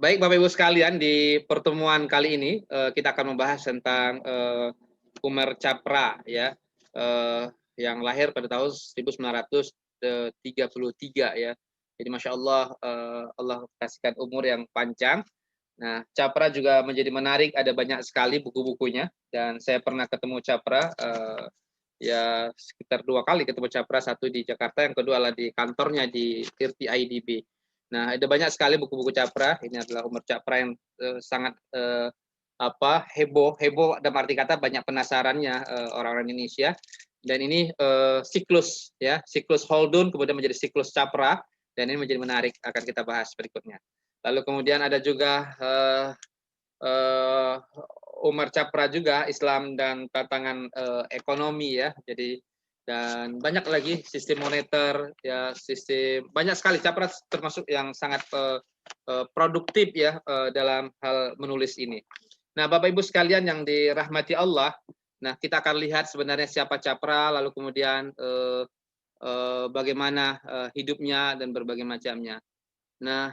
Baik Bapak Ibu sekalian, di pertemuan kali ini kita akan membahas tentang Umar Chapra ya, eh, yang lahir pada tahun 1933 ya. Jadi Masya Allah, Allah kasihkan umur yang panjang. Nah, Chapra juga menjadi menarik, ada banyak sekali buku-bukunya dan saya pernah ketemu Chapra ya sekitar 2 kali ketemu Chapra, satu di Jakarta, yang kedua adalah di kantornya di Tirti IDB. Nah, ada banyak sekali buku-buku Chapra. Ini adalah Umar Chapra yang sangat heboh, heboh dalam arti kata banyak penasarannya orang-orang Indonesia. Dan ini siklus ya, siklus Holdun kemudian menjadi siklus Chapra, dan ini menjadi menarik, akan kita bahas berikutnya. Lalu kemudian ada juga uh, Umar Chapra juga, Islam dan tantangan ekonomi ya. Jadi dan banyak lagi sistem moneter ya, sistem banyak sekali. Chapra termasuk yang sangat produktif ya dalam hal menulis ini. Nah, Bapak Ibu sekalian yang dirahmati Allah, nah kita akan lihat sebenarnya siapa Chapra, lalu kemudian bagaimana hidupnya dan berbagai macamnya. Nah,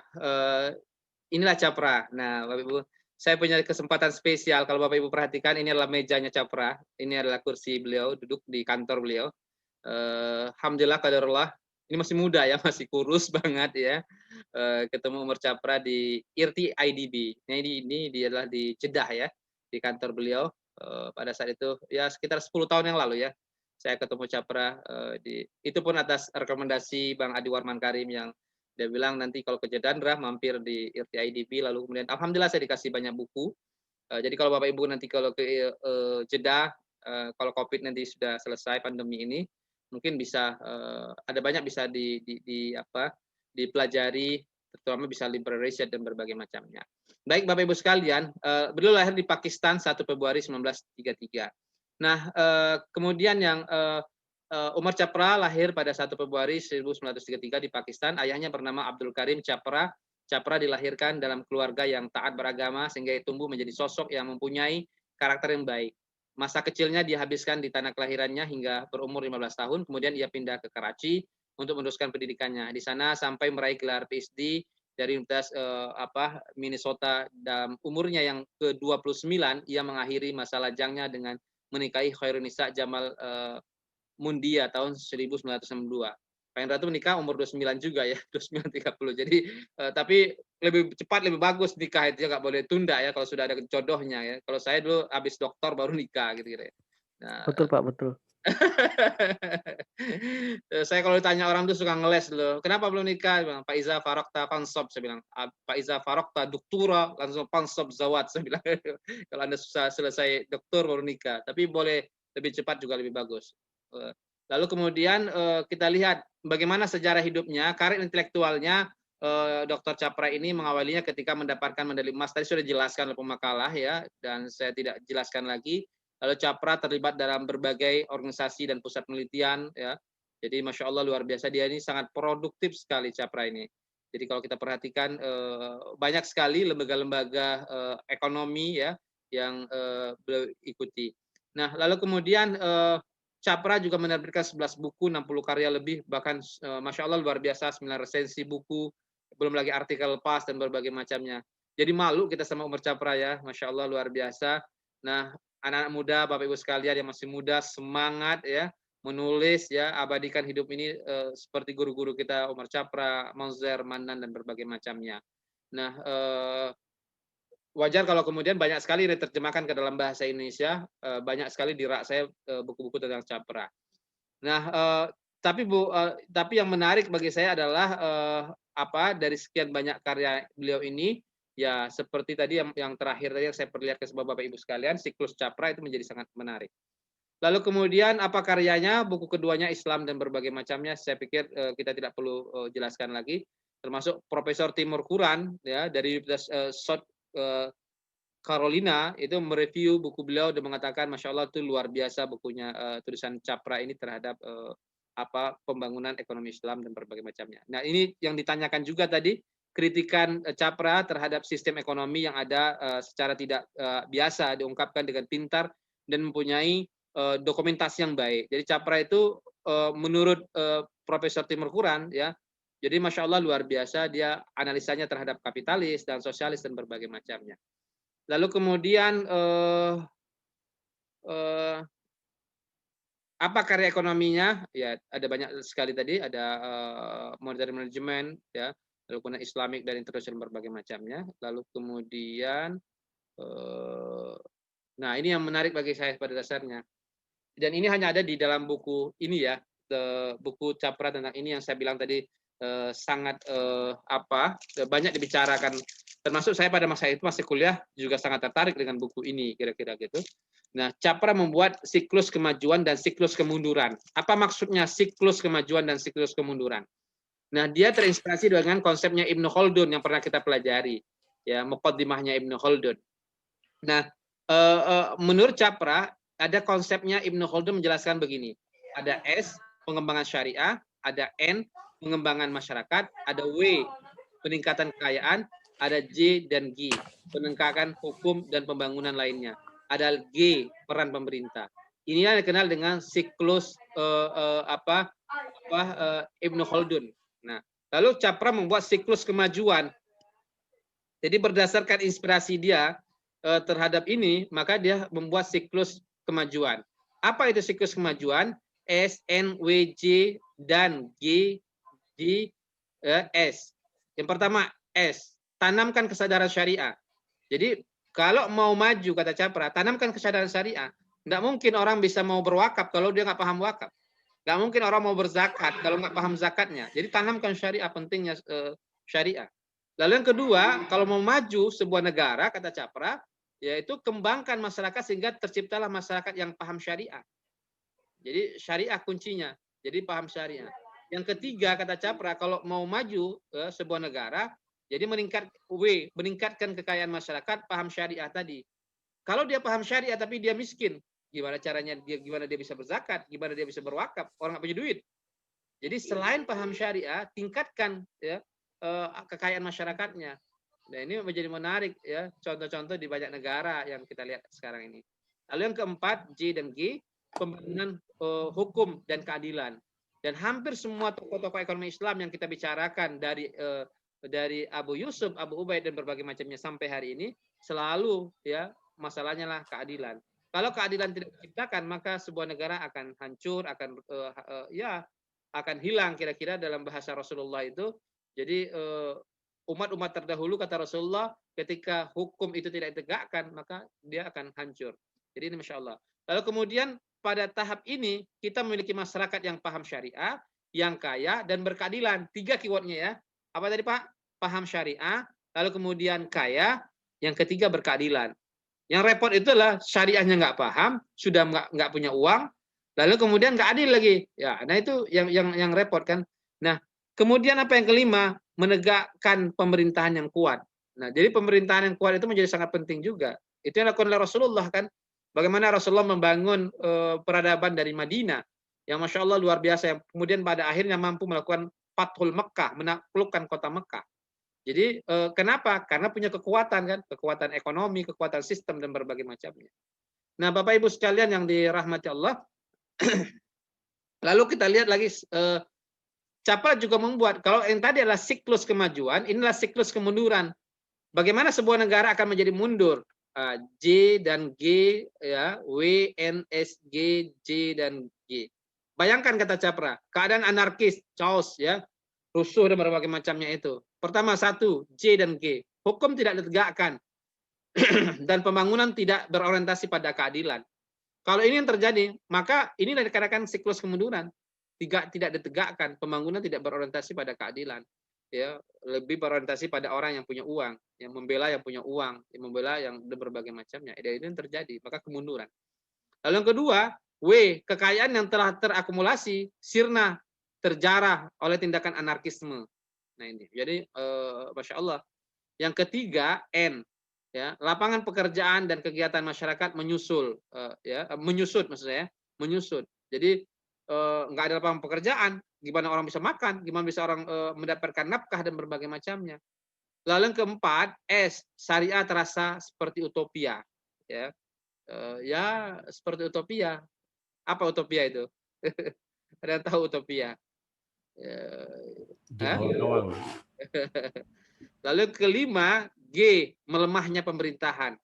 inilah Chapra. Nah, Bapak Ibu, saya punya kesempatan spesial. Kalau Bapak Ibu perhatikan, ini adalah mejanya Chapra. Ini adalah kursi beliau, duduk di kantor beliau. Alhamdulillah, kadarullah. Ini masih muda ya, masih kurus banget ya. Ketemu Umar Chapra di IRTI IDB. Nah, ini dia adalah di Jeddah ya, di kantor beliau. Pada saat itu ya sekitar 10 tahun yang lalu ya. Saya ketemu Chapra itu pun atas rekomendasi Bang Adi Warman Karim, yang dia bilang nanti kalau ke Jeddah mampir di IRTI IDB, lalu kemudian alhamdulillah saya dikasih banyak buku. Jadi kalau Bapak Ibu nanti kalau ke Jeddah, kalau Covid nanti sudah selesai pandemi ini, mungkin bisa ada banyak bisa dipelajari, terutama bisa library research dan berbagai macamnya. Baik Bapak Ibu sekalian, beliau lahir di Pakistan 1 Februari 1933. Nah, kemudian yang Umar Chapra lahir pada 1 Februari 1933 di Pakistan. Ayahnya bernama Abdul Karim Chapra. Chapra dilahirkan dalam keluarga yang taat beragama sehingga tumbuh menjadi sosok yang mempunyai karakter yang baik. Masa kecilnya dihabiskan di tanah kelahirannya hingga berumur 15 tahun, kemudian ia pindah ke Karachi untuk meneruskan pendidikannya. Di sana sampai meraih gelar PhD dari Universitas Minnesota. Dalam umurnya yang ke-29, ia mengakhiri masa lajangnya dengan menikahi Khairunisa Jamal Mundia tahun 1962. Pak Hendra itu menikah umur 29 juga ya, 29 30. Jadi tapi lebih cepat lebih bagus nikah itu, nggak boleh tunda ya kalau sudah ada jodohnya ya. Kalau saya dulu habis doktor baru nikah gitu ya. Nah, Betul, Pak, betul. saya kalau ditanya orang tuh suka ngeles loh. Kenapa belum nikah? Bilang, Pak Iza Farokta Pansob. Saya bilang, Pak Iza Farokta Doktura langsung Pansob Zawat. Saya bilang, kalau Anda susah selesai doktor baru nikah. Tapi boleh lebih cepat juga lebih bagus. Lalu kemudian kita lihat bagaimana sejarah hidupnya, karir intelektualnya. Dr. Chapra ini mengawalinya ketika mendapatkan medali emas. Tadi sudah dijelaskan oleh pemakalah ya, dan saya tidak jelaskan lagi. Lalu Chapra terlibat dalam berbagai organisasi dan pusat penelitian ya. Jadi Masya Allah luar biasa, dia ini sangat produktif sekali Chapra ini. Jadi kalau kita perhatikan banyak sekali lembaga-lembaga ekonomi ya yang beliau ikuti. Nah, lalu kemudian Chapra juga menerbitkan 11 buku, 60 karya lebih, bahkan Masya Allah luar biasa, 9 resensi buku, belum lagi artikel pas dan berbagai macamnya. Jadi malu kita sama Umar Chapra ya, Masya Allah luar biasa. Nah, anak-anak muda, Bapak Ibu sekalian yang masih muda, semangat ya, menulis ya, abadikan hidup ini seperti guru-guru kita, Umar Chapra, Mauzer, Manan, dan berbagai macamnya. Nah, wajar kalau kemudian banyak sekali diterjemahkan ke dalam bahasa Indonesia, banyak sekali di rak saya buku-buku tentang Chapra. Nah, tapi yang menarik bagi saya adalah dari sekian banyak karya beliau ini, ya seperti tadi yang terakhir tadi yang saya perlihatkan kepada Bapak Ibu sekalian, siklus Chapra itu menjadi sangat menarik. Lalu kemudian apa karyanya? Buku keduanya Islam dan berbagai macamnya. Saya pikir kita tidak perlu jelaskan lagi. Termasuk Profesor Timur Quran ya dari Universitas South Carolina itu mereview buku beliau dan mengatakan Masya Allah itu luar biasa bukunya, tulisan Chapra ini terhadap pembangunan ekonomi Islam dan berbagai macamnya. Nah ini yang ditanyakan juga tadi, kritikan Chapra terhadap sistem ekonomi yang ada secara tidak biasa diungkapkan dengan pintar dan mempunyai dokumentasi yang baik. Jadi Chapra itu menurut Profesor Timur Quran ya, Jadi Masya Allah luar biasa dia analisanya terhadap kapitalis dan sosialis dan berbagai macamnya. Lalu kemudian apa karya ekonominya? Ya ada banyak sekali tadi, ada modern management, ya, lalu kemudian Islamic dan internasional berbagai macamnya. Lalu kemudian nah ini yang menarik bagi saya pada dasarnya. Dan ini hanya ada di dalam buku ini ya, buku Capra tentang ini yang saya bilang tadi sangat banyak dibicarakan. Termasuk saya pada masa itu masih kuliah juga sangat tertarik dengan buku ini kira-kira gitu. Nah, Capra membuat siklus kemajuan dan siklus kemunduran. Apa maksudnya siklus kemajuan dan siklus kemunduran? Nah, dia terinspirasi dengan konsepnya Ibnu Khaldun yang pernah kita pelajari, ya, muqaddimahnya Ibnu Khaldun. Nah, menurut Capra ada konsepnya Ibnu Khaldun menjelaskan begini. Ada S, pengembangan syariah, ada N, pengembangan masyarakat, ada W, peningkatan kekayaan, ada J dan G, penegakan hukum dan pembangunan lainnya. Ada G, peran pemerintah. Inilah dikenal dengan siklus Ibnu Khaldun. Nah, lalu Capra membuat siklus kemajuan. Jadi berdasarkan inspirasi dia terhadap ini, maka dia membuat siklus kemajuan. Apa itu siklus kemajuan? S, N, W, J, dan G, D, S. Yang pertama S, tanamkan kesadaran syariah. Jadi kalau mau maju, kata Capra, tanamkan kesadaran syariah. Nggak mungkin orang bisa mau berwakaf kalau dia nggak paham wakaf. Nggak mungkin orang mau berzakat kalau nggak paham zakatnya. Jadi tanamkan syariah, pentingnya syariah. Lalu yang kedua, kalau mau maju sebuah negara, kata Capra, yaitu kembangkan masyarakat sehingga terciptalah masyarakat yang paham syariah. Jadi syariah kuncinya. Jadi paham syariah. Yang ketiga, kata Capra, kalau mau maju sebuah negara, jadi meningkatkan kekayaan masyarakat, paham syariah tadi. Kalau dia paham syariah tapi dia miskin, gimana caranya gimana dia bisa berzakat, gimana dia bisa berwakaf, orang nggak punya duit. Jadi selain paham syariah, tingkatkan ya kekayaan masyarakatnya. Nah, ini menjadi menarik ya, contoh-contoh di banyak negara yang kita lihat sekarang ini. Lalu yang keempat, J dan G, pembangunan hukum dan keadilan. Dan hampir semua tokoh-tokoh ekonomi Islam yang kita bicarakan dari Abu Yusuf, Abu Ubaid dan berbagai macamnya sampai hari ini selalu ya masalahnya lah keadilan. Kalau keadilan tidak diciptakan, maka sebuah negara akan hancur, akan hilang kira-kira dalam bahasa Rasulullah itu. Jadi umat-umat terdahulu kata Rasulullah, ketika hukum itu tidak ditegakkan, maka dia akan hancur. Jadi ini Masya Allah. Lalu kemudian pada tahap ini kita memiliki masyarakat yang paham syariah, yang kaya dan berkeadilan. 3 keywordnya ya. Apa tadi Pak? Paham syariah, lalu kemudian kaya, yang ketiga berkeadilan. Yang repot itulah syariahnya nggak paham, sudah nggak punya uang, lalu kemudian nggak adil lagi. Ya, nah itu yang repot kan. Nah, kemudian apa yang kelima? Menegakkan pemerintahan yang kuat. Nah, jadi pemerintahan yang kuat itu menjadi sangat penting juga. Itu yang dilakukan oleh Rasulullah kan. Bagaimana Rasulullah membangun peradaban dari Madinah yang Masya Allah luar biasa, yang kemudian pada akhirnya mampu melakukan Fathul Mekah, menaklukkan kota Mekah. Jadi kenapa? Karena punya kekuatan kan, kekuatan ekonomi, kekuatan sistem dan berbagai macamnya. Nah, Bapak Ibu sekalian yang dirahmati Allah, lalu kita lihat lagi Capra juga membuat, kalau yang tadi adalah siklus kemajuan, inilah siklus kemunduran. Bagaimana sebuah negara akan menjadi mundur? J dan G, ya, W, N, S, G, J dan G. Bayangkan kata Capra, keadaan anarkis, chaos, ya, rusuh dan berbagai macamnya itu. Pertama, satu, J dan G. Hukum tidak ditegakkan dan pembangunan tidak berorientasi pada keadilan. Kalau ini yang terjadi, maka ini dikatakan siklus kemunduran. Tidak ditegakkan, pembangunan tidak berorientasi pada keadilan. Ya, lebih berorientasi pada orang yang punya uang, yang membela yang punya uang, yang membela yang berbagai macamnya. Ini yang terjadi, maka kemunduran. Lalu yang kedua, W, kekayaan yang telah terakumulasi sirna terjarah oleh tindakan anarkisme. Nah ini, jadi Masya Allah. Yang ketiga, N, ya, lapangan pekerjaan dan kegiatan masyarakat menyusut maksud saya, menyusut. Jadi nggak ada lapangan pekerjaan, gimana orang bisa makan, gimana bisa orang mendapatkan nafkah dan berbagai macamnya. Lalu yang keempat, S, syariah terasa seperti utopia, ya, seperti utopia. Apa utopia itu? Ada yang tahu utopia? Jadi Hah? awang-awang. Lalu kelima, G, melemahnya pemerintahan.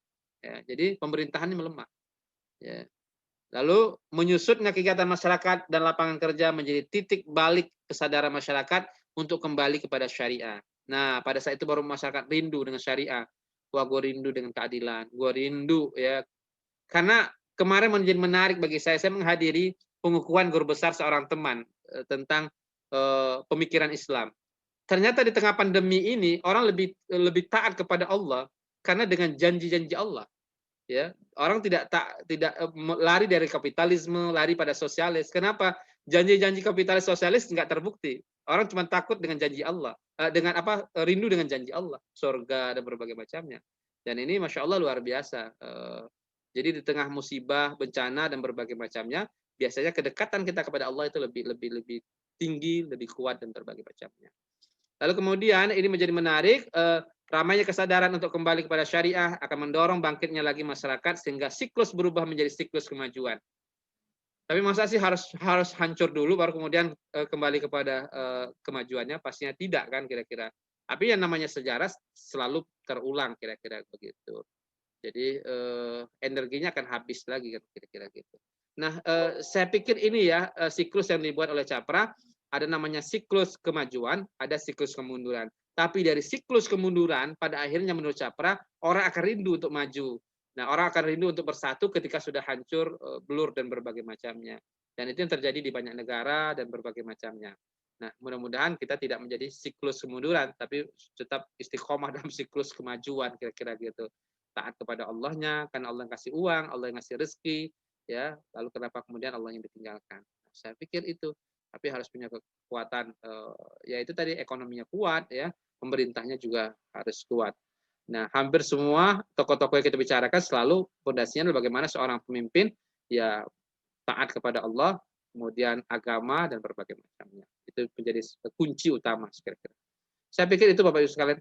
Ya, jadi pemerintahan ini melemah. Ya. Lalu menyusutnya kegiatan masyarakat dan lapangan kerja menjadi titik balik kesadaran masyarakat untuk kembali kepada syariah. Nah, pada saat itu baru masyarakat rindu dengan syariah. Wah, gue rindu dengan keadilan. Gue rindu ya. Karena kemarin menjadi menarik bagi saya menghadiri pengukuhan guru besar seorang teman tentang pemikiran Islam. Ternyata di tengah pandemi ini orang lebih taat kepada Allah karena dengan janji-janji Allah. Ya, orang tidak lari dari kapitalisme, lari pada sosialis. Kenapa? Janji-janji kapitalis sosialis nggak terbukti. Orang cuma takut dengan janji Allah, dengan apa? Rindu dengan janji Allah, surga dan berbagai macamnya. Dan ini masya Allah luar biasa. Jadi di tengah musibah, bencana dan berbagai macamnya, biasanya kedekatan kita kepada Allah itu lebih tinggi, lebih kuat dan berbagai macamnya. Lalu kemudian ini menjadi menarik, ramainya kesadaran untuk kembali kepada syariah akan mendorong bangkitnya lagi masyarakat sehingga siklus berubah menjadi siklus kemajuan. Tapi masa sih harus hancur dulu baru kemudian kembali kepada kemajuannya? Pastinya tidak kan kira-kira. Tapi yang namanya sejarah selalu terulang kira-kira begitu. Jadi energinya akan habis lagi kan kira-kira gitu. Nah, saya pikir ini ya siklus yang dibuat oleh Capra, ada namanya siklus kemajuan, ada siklus kemunduran. Tapi dari siklus kemunduran pada akhirnya menurut Capra orang akan rindu untuk maju. Nah, orang akan rindu untuk bersatu ketika sudah hancur, blur dan berbagai macamnya. Dan itu yang terjadi di banyak negara dan berbagai macamnya. Nah, mudah-mudahan kita tidak menjadi siklus kemunduran, tapi tetap istiqomah dalam siklus kemajuan kira-kira gitu. Taat kepada Allahnya, karena Allah yang kasih uang, Allah yang ngasih rezeki, ya. Lalu kenapa kemudian Allah yang ditinggalkan? Saya pikir itu. Tapi harus punya kekuatan, ya itu tadi ekonominya kuat, ya. Pemerintahnya juga harus kuat. Nah, hampir semua tokoh-tokoh yang kita bicarakan selalu fondasinya adalah bagaimana seorang pemimpin ya taat kepada Allah, kemudian agama dan berbagai macamnya. Itu menjadi kunci utama kira-kira. Saya pikir itu Bapak Ibu sekalian.